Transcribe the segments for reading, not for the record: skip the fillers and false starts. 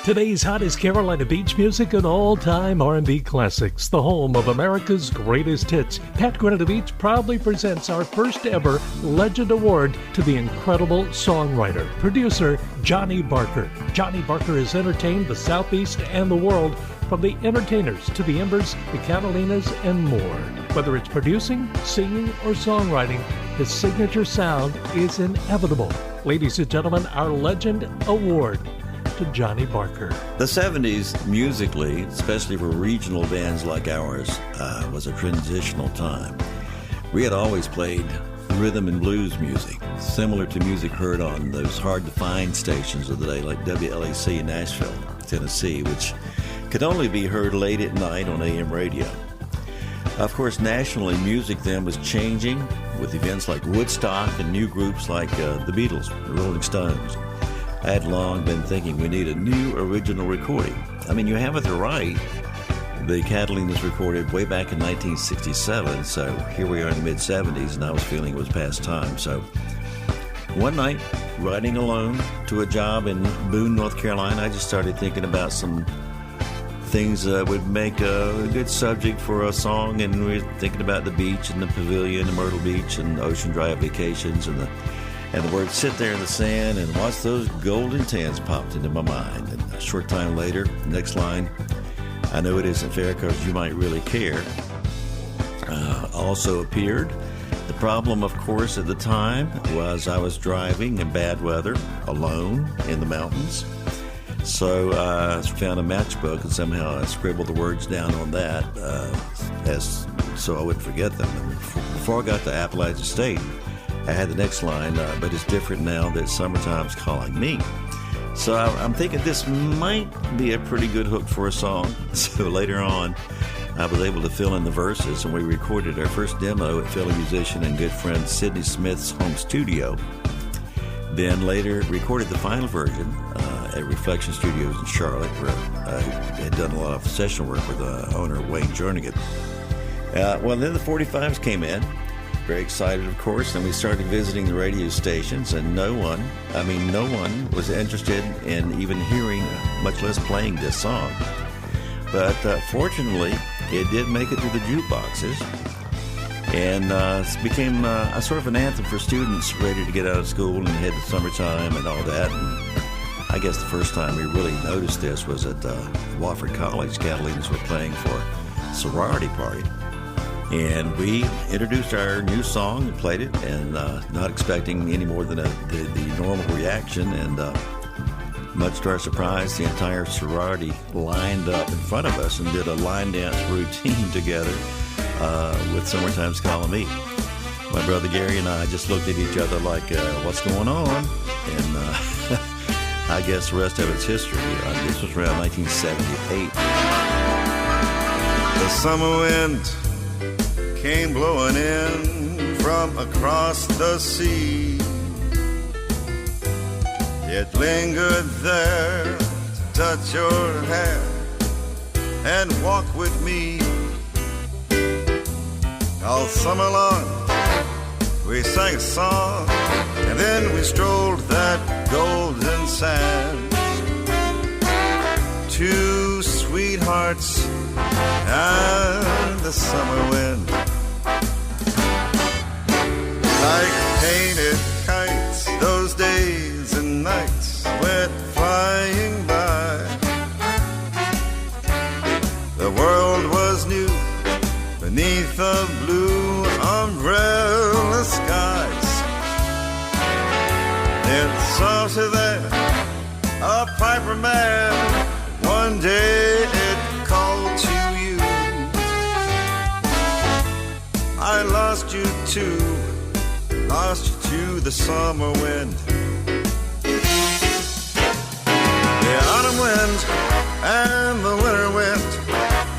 Today's hottest Carolina beach music and all-time R&B classics, the home of America's greatest hits. Pgatb proudly presents our first ever Legend Award to the incredible songwriter, producer Johnny Barker. Johnny Barker has entertained the Southeast and the world, from the Entertainers to the Embers, the Catalinas, and more. Whether it's producing, singing, or songwriting, his signature sound is inevitable. Ladies and gentlemen, our Legend Award to Johnny Barker. The 70s, musically, especially for regional bands like ours, was a transitional time. We had always played rhythm and blues music, similar to music heard on those hard-to-find stations of the day, like WLAC in Nashville, Tennessee, which could only be heard late at night on AM radio. Of course, nationally, music then was changing with events like Woodstock and new groups like the Beatles, the Rolling Stones. I had long been thinking we need a new original recording. I mean, you have it right. The Catalinas recorded way back in 1967, so here we are in the mid-70s, and I was feeling it was past time. So one night, riding alone to a job in Boone, North Carolina, I just started thinking about some things that would make a good subject for a song, and we were thinking about the beach and the pavilion, the Myrtle Beach and Ocean Drive vacations, and the words "sit there in the sand and watch those golden tans" popped into my mind. And a short time later, next line, "I know it isn't fair because you might really care," also appeared. The problem, of course, at the time was I was driving in bad weather, alone in the mountains. So I found a matchbook and somehow I scribbled the words down on that so I wouldn't forget them. And before I got to Appalachian State, I had the next line, "but it's different now that summertime's calling me." So I'm thinking this might be a pretty good hook for a song. So later on, I was able to fill in the verses, and we recorded our first demo at fellow musician and good friend Sidney Smith's home studio. Then later recorded the final version at Reflection Studios in Charlotte, where I had done a lot of session work with owner Wayne Jernigan. Well, then the 45s came in. Very excited, of course, and we started visiting the radio stations, and no one was interested in even hearing, much less playing this song. But fortunately, it did make it through the jukeboxes, and it became a sort of an anthem for students ready to get out of school and head to summertime and all that. And I guess the first time we really noticed this was at Wofford College. Catalinas were playing for a sorority party. And we introduced our new song and played it, and not expecting any more than the normal reaction. And much to our surprise, the entire sorority lined up in front of us and did a line dance routine together with "Summertime's Calling Me." My brother Gary and I just looked at each other like, what's going on? And I guess the rest of it's history. This was around 1978. The summer wind came blowing in from across the sea. It lingered there to touch your hair and walk with me. All summer long we sang a song, and then we strolled that golden sand. Two sweethearts and the summer wind, like painted kites, those days and nights went flying by. The world was new beneath the blue umbrella skies. Then softly there, a piper man, one day it called to you. I lost you to the summer wind. The autumn wind and the winter wind,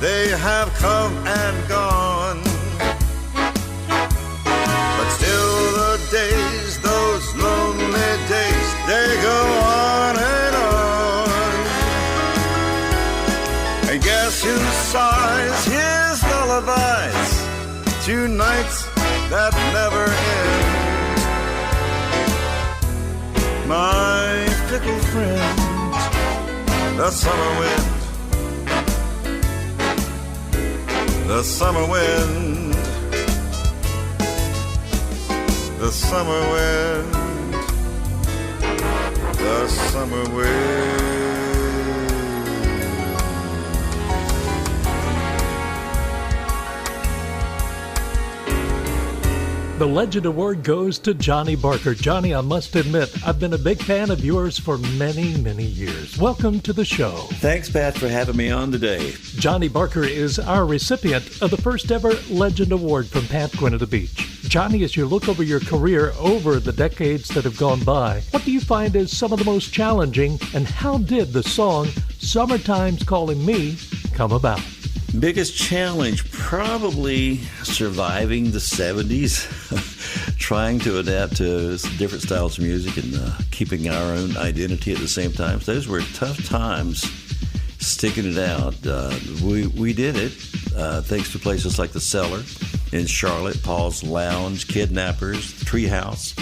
they have come and gone. But still the days, those lonely days, they go on and on. And guess who sighs his lullabies to nights that never end? My fickle friend, the the summer wind, the summer wind, the summer wind, the summer wind. The Legend Award goes to Johnny Barker. Johnny, I must admit, I've been a big fan of yours for many, many years. Welcome to the show. Thanks, Pat, for having me on today. Johnny Barker is our recipient of the first ever Legend Award from Pgatb Beach. Johnny, as you look over your career over the decades that have gone by, what do you find is some of the most challenging, and how did the song Summertime's Calling Me come about? Biggest challenge, probably surviving the 70s, trying to adapt to different styles of music and keeping our own identity at the same time. So those were tough times, sticking it out. We did it thanks to places like the Cellar in Charlotte, Paul's Lounge, Kidnappers, Treehouse,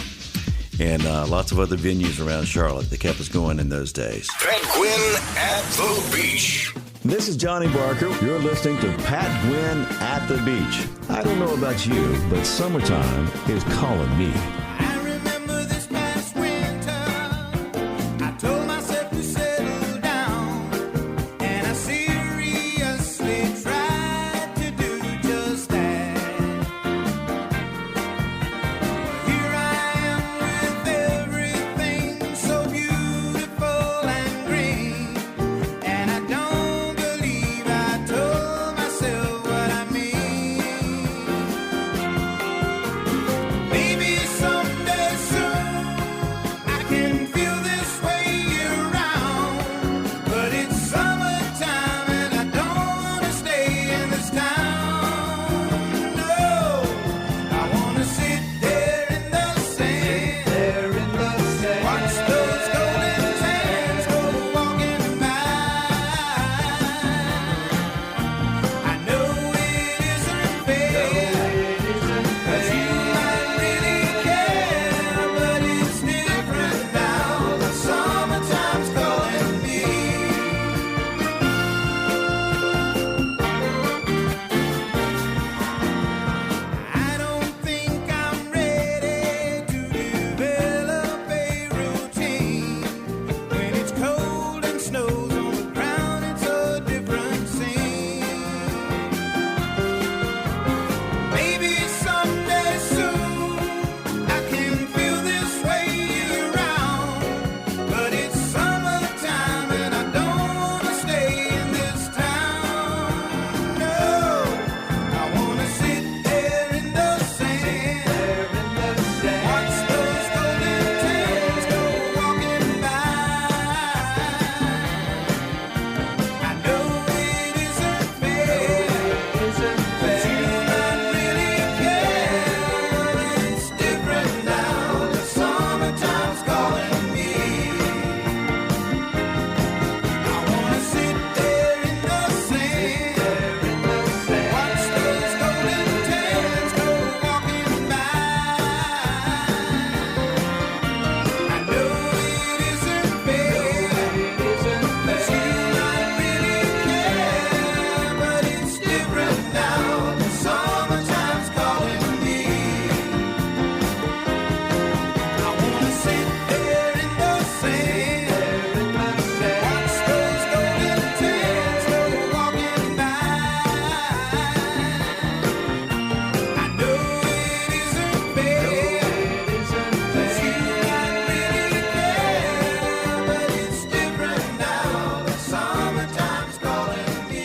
and lots of other venues around Charlotte that kept us going in those days. Pat Gwynn at the Beach. This is Johnny Barker. You're listening to Pat Gwynn at the Beach. I don't know about you, but summertime is calling me. I remember this past winter, I told myself to settle down, and I seriously tried to do just that. Here I am with everything so beautiful and green, and I don't believe I told myself what I mean. Maybe someday soon I can feel this way year-round, but it's summertime and I don't want to stay in this town. No, I want to sit there in the sand, watch those golden sands go walking by. I know it isn't fair, 'cause you might really care, but it's different now. The summertime's calling me. I don't think I'm ready to develop a routine. When it's cold and snows on the ground, it's a different scene. Maybe someday soon I can feel this way year-round, but it's summertime and I don't want to stay in this town. No, I want to sit there in the sand, watch those golden sands go walking by. I know it isn't fair, but you might really care, but it's different now. The summertime's calling me. I wanna sit there in the sand, watch those golden sands go walking by. I know it isn't fair, but you might really care, but it's different now. The summertime's calling me. I wanna sit there in the sand, watch those golden sands go walking by. I know it isn't fair, but you might really care, but it's different now. The summertime's calling me.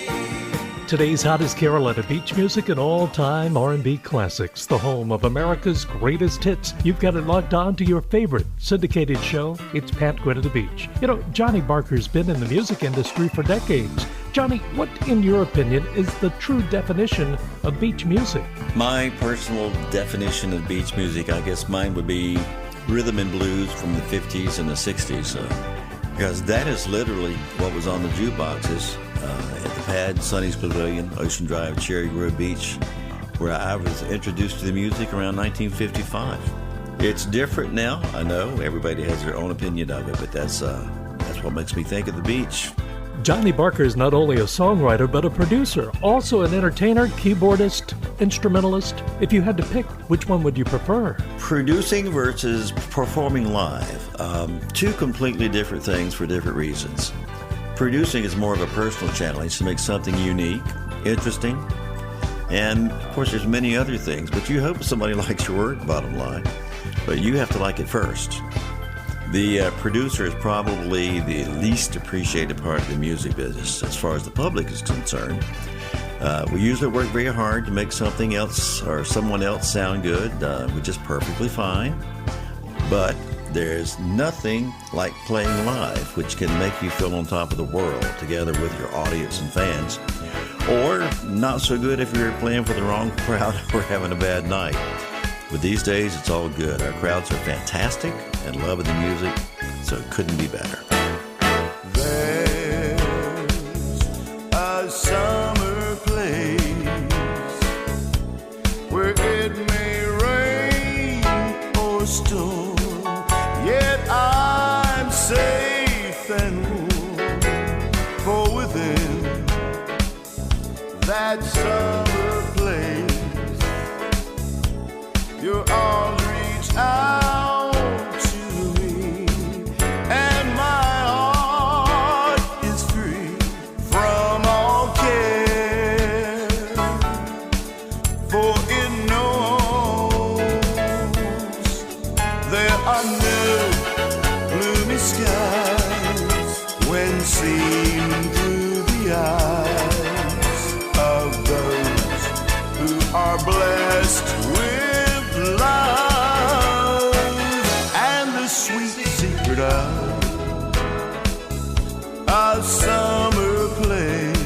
Today's hottest Carolina beach music and all-time R&B classics, the home of America's greatest hits. You've got it locked on to your favorite syndicated show. It's Pat Gwynn at the Beach. You know, Johnny Barker's been in the music industry for decades. Johnny, what, in your opinion, is the true definition of beach music? My personal definition of beach music, I guess mine would be rhythm and blues from the 50s and the 60s. Because that is literally what was on the jukeboxes at the Pad, Sonny's Pavilion, Ocean Drive, Cherry Grove Beach, where I was introduced to the music around 1955. It's different now, I know. Everybody has their own opinion of it, but that's what makes me think of the beach. Johnny Barker is not only a songwriter, but a producer, also an entertainer, keyboardist, instrumentalist. If you had to pick, which one would you prefer? Producing versus performing live. Two completely different things for different reasons. Producing is more of a personal challenge to make something unique, interesting, and of course there's many other things, but you hope somebody likes your work, bottom line. But you have to like it first. The producer is probably the least appreciated part of the music business as far as the public is concerned. We usually work very hard to make something else or someone else sound good, which is perfectly fine. But there's nothing like playing live, which can make you feel on top of the world together with your audience and fans. Or not so good if you're playing for the wrong crowd or having a bad night. But these days, it's all good. Our crowds are fantastic and loving the music, so it couldn't be better. There's a summer place where it may rain or storm, yet I'm safe and warm, for within that summer place your arms reach out to me, and my heart is free from all care, for it knows there are no gloomy skies when seen through the eyes of those who are blessed with love. And the sweet secret of a summer place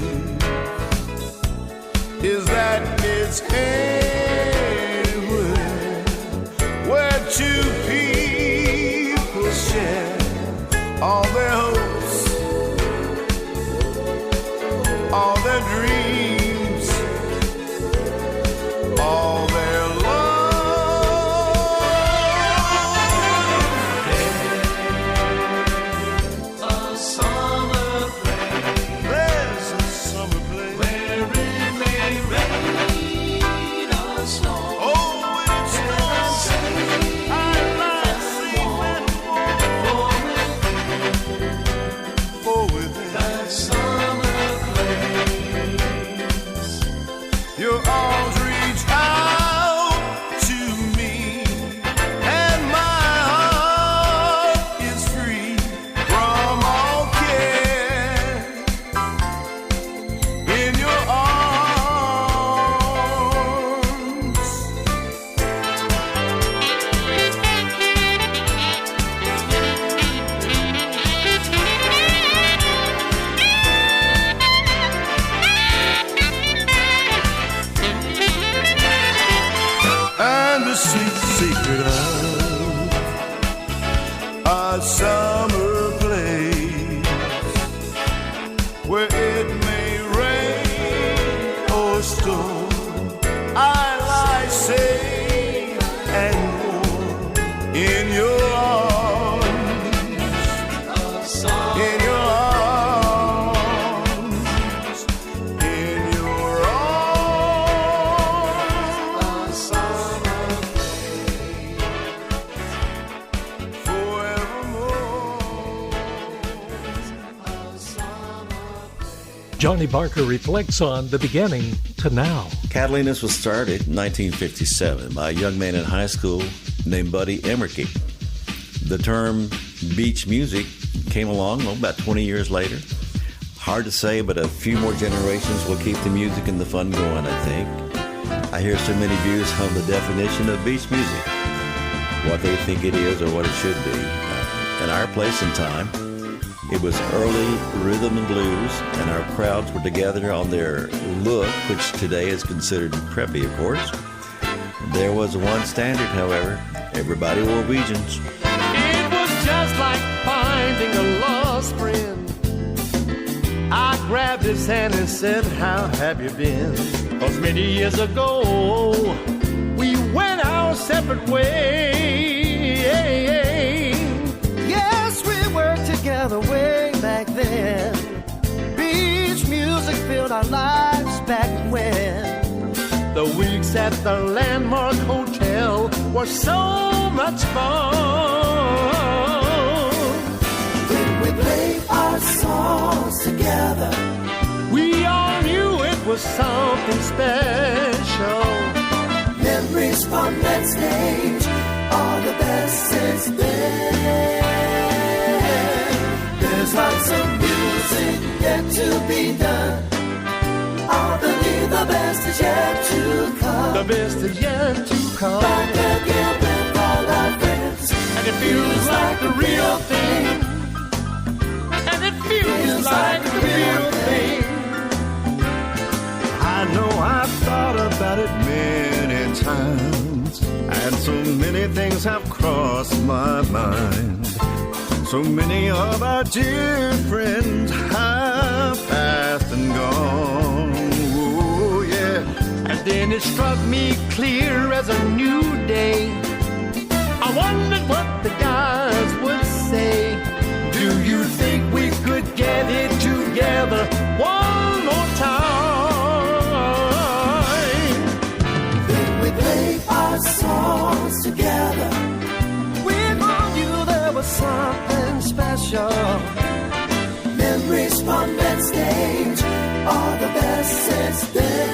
is that it's anywhere where two people share all their hopes, all their dreams, all their love. Your arms reach out to me, and my heart is free from all care. In your and the sweet secret of a summer place where it may rain or storm, I lie safe and warm in your arms, in your arms, in your arms. Johnny Barker reflects on the beginning to now. Catalina's was started in 1957 by a young man in high school named Buddy Emerke. The term beach music came along about 20 years later. Hard to say, but a few more generations will keep the music and the fun going, I think. I hear so many views on the definition of beach music, what they think it is or what it should be. In our place and time, it was early rhythm and blues, and our crowds were together on their look, which today is considered preppy, of course. There was one standard, however. Everybody wore Weegians. It was just like finding a lost friend. I grabbed his hand and said, how have you been? 'Cause many years ago, we went our separate ways. Yes, we were together way back then. nights at the Landmark Hotel were so much fun. When we played our songs together, we all knew it was something special. Memories from that stage are the best since then. There's lots of music yet to be done. I believe the best is yet to come. The best is yet to come. Back again with all our friends, and it feels like the real thing. And it feels like the real thing. I know I've thought about it many times, and so many things have crossed my mind. So many of our dear friends have passed and gone. Oh, yeah. And then it struck me clear as a new day. I wondered what the guys would say. Do you think we could get it together one more time? Then we played our songs together. We all knew there was something special. Memories from that stage are the best since then.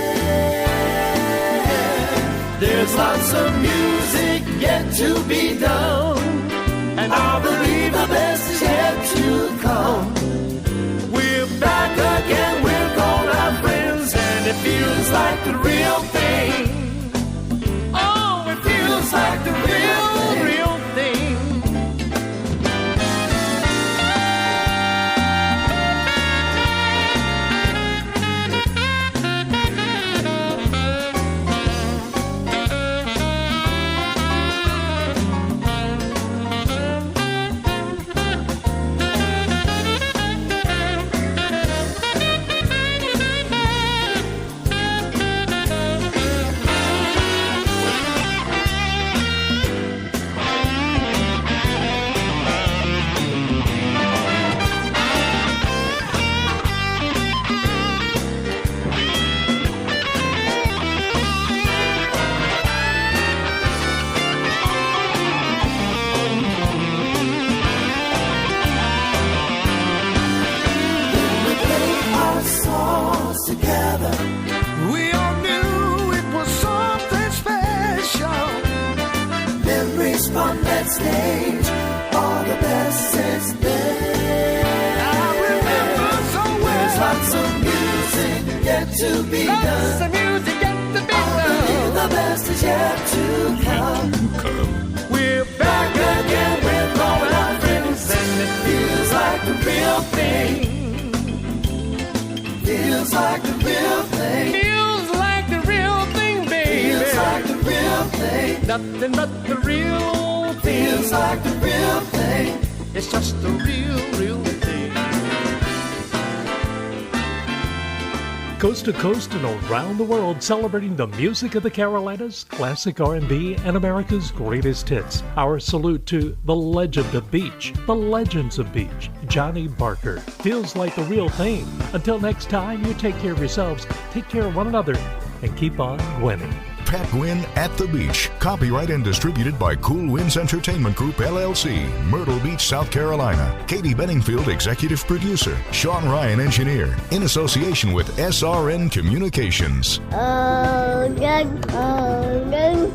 There's lots of music yet to be done, and I believe the best is yet to come. We're back again with all our friends, and it feels like the real thing. Oh, it feels like the real thing. Together, We all knew it was something special. memories from that stage are the best since then. I remember so well. There's lots of music yet to be Lots done. of music yet to be I believe done. the best is yet to come. We're back again with all our friends, and it feels like the real thing. Feels like the real thing. Feels like the real thing, baby. Feels like the real thing. Nothing but the real thing. Feels like the real thing. It's just the real thing. Coast to coast and around the world, celebrating the music of the Carolinas, classic R&B, and America's greatest hits. Our salute to the legend of beach, the legends of beach, Johnny Barker. Feels like the real thing. Until next time, you take care of yourselves, take care of one another, and keep on winning. Pat Gwynn at the Beach. Copyright and distributed by Cool Winds Entertainment Group, LLC, Myrtle Beach, South Carolina. Katie Benningfield, executive producer. Sean Ryan, engineer. In association with SRN Communications.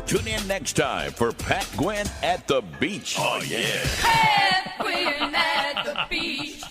Tune in next time for Pat Gwynn at the Beach. Oh, yeah. Pat Gwynn at the beach.